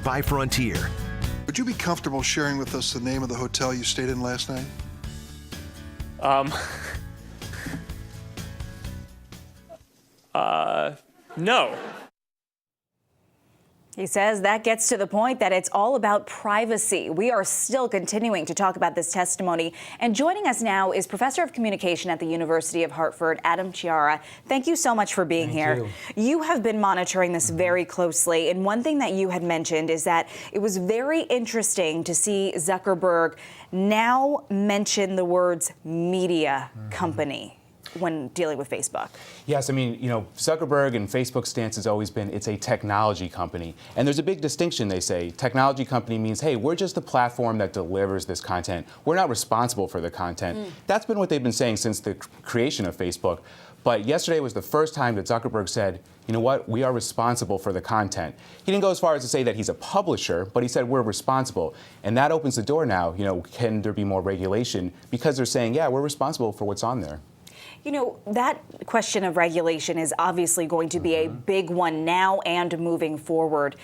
by Frontier. Would you be comfortable sharing with us the name of the hotel you stayed in last night? No. He says that gets to the point that it's all about privacy. We are still continuing to talk about this testimony. And joining us now is Professor of Communication at the University of Hartford, Adam Chiara. Thank you so much for being here. You have been monitoring this very closely. And one thing that you had mentioned is that it was very interesting to see Zuckerberg now mention the words media company when dealing with Facebook. Yes, I mean, Zuckerberg and Facebook's stance has always been it's a technology company. And there's a big distinction, they say. Technology company means, hey, we're just the platform that delivers this content. We're not responsible for the content. That's been what they've been saying since the creation of Facebook. But yesterday was the first time that Zuckerberg said, you know what, we are responsible for the content. He didn't go as far as to say that he's a publisher, but he said we're responsible. And that opens the door now, can there be more regulation? Because they're saying, yeah, we're responsible for what's on there. That question of regulation is obviously going to be a big one now and moving forward.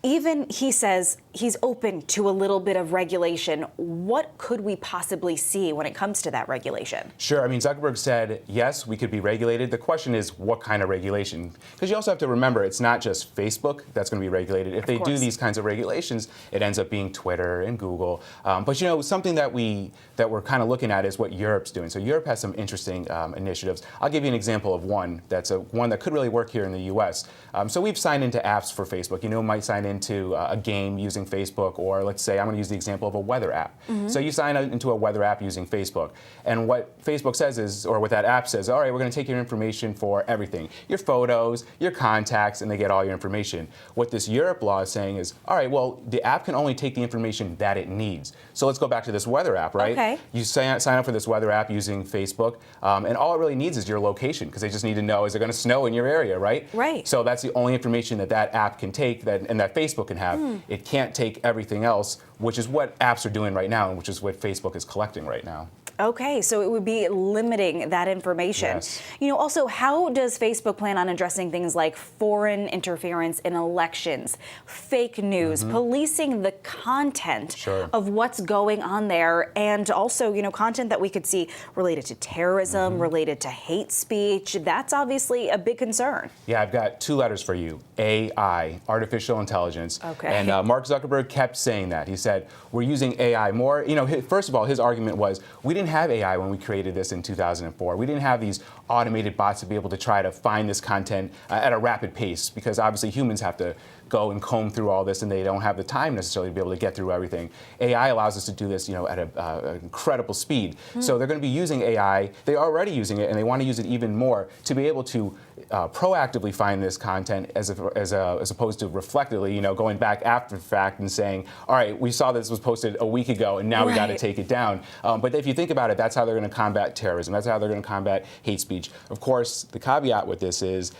Even he says he's open to a little bit of regulation. What could we possibly see when it comes to that regulation? Sure. I mean, Zuckerberg said, yes, we could be regulated. The question is, what kind of regulation? Because you also have to remember, it's not just Facebook that's going to be regulated. If they do these kinds of regulations, it ends up being Twitter and Google. But something that we're kind of looking at is what Europe's doing. So Europe has some interesting initiatives. I'll give you an example of one that's one that could really work here in the U.S. So we've signed into apps for Facebook. You might sign into a game using Facebook, or let's say I'm going to use the example of a weather app. So you sign into a weather app using Facebook, and what Facebook says is, or what that app says, all right, we're going to take your information for everything, your photos, your contacts, and they get all your information. What this Europe law is saying is, all right, well, the app can only take the information that it needs. So let's go back to this weather app, right? Okay. You sign up for this weather app using Facebook, and all it really needs is your location, because they just need to know, is it going to snow in your area, right? Right. So that's the only information that app can take, and that Facebook can have. It can't take everything else, which is what apps are doing right now, and which is what Facebook is collecting right now. Okay, so it would be limiting that information. Yes. Also, how does Facebook plan on addressing things like foreign interference in elections, fake news, policing the content of what's going on there, and also, content that we could see related to terrorism, related to hate speech? That's obviously a big concern. Yeah, I've got two letters for you. AI, artificial intelligence. Okay. And Mark Zuckerberg kept saying that. He said, we're using AI more. First of all, his argument was, we didn't have AI when we created this in 2004. We didn't have these automated bots to be able to try to find this content at a rapid pace, because obviously humans have to go and comb through all this, and they don't have the time necessarily to be able to get through everything. AI allows us to do this, at an incredible speed. So they're going to be using AI. They're already using it, and they want to use it even more to be able to proactively find this content as opposed to reflectively, going back after the fact and saying, all right, we saw this was posted a week ago, and now we got to take it down. But if you think about it, that's how they're going to combat terrorism. That's how they're going to combat hate speech. Of course, the caveat with this is,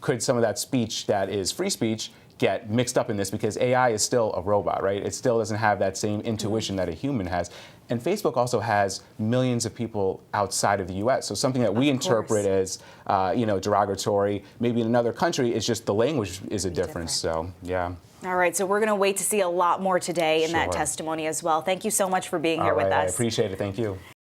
could some of that speech that is free speech get mixed up in this, because AI is still a robot, right? It still doesn't have that same intuition that a human has. And Facebook also has millions of people outside of the U.S. So something that we interpret as, derogatory, maybe in another country, is just the language is a difference. So, yeah. All right, so we're going to wait to see a lot more today in that testimony as well. Thank you so much for being here with us. I appreciate it. Thank you.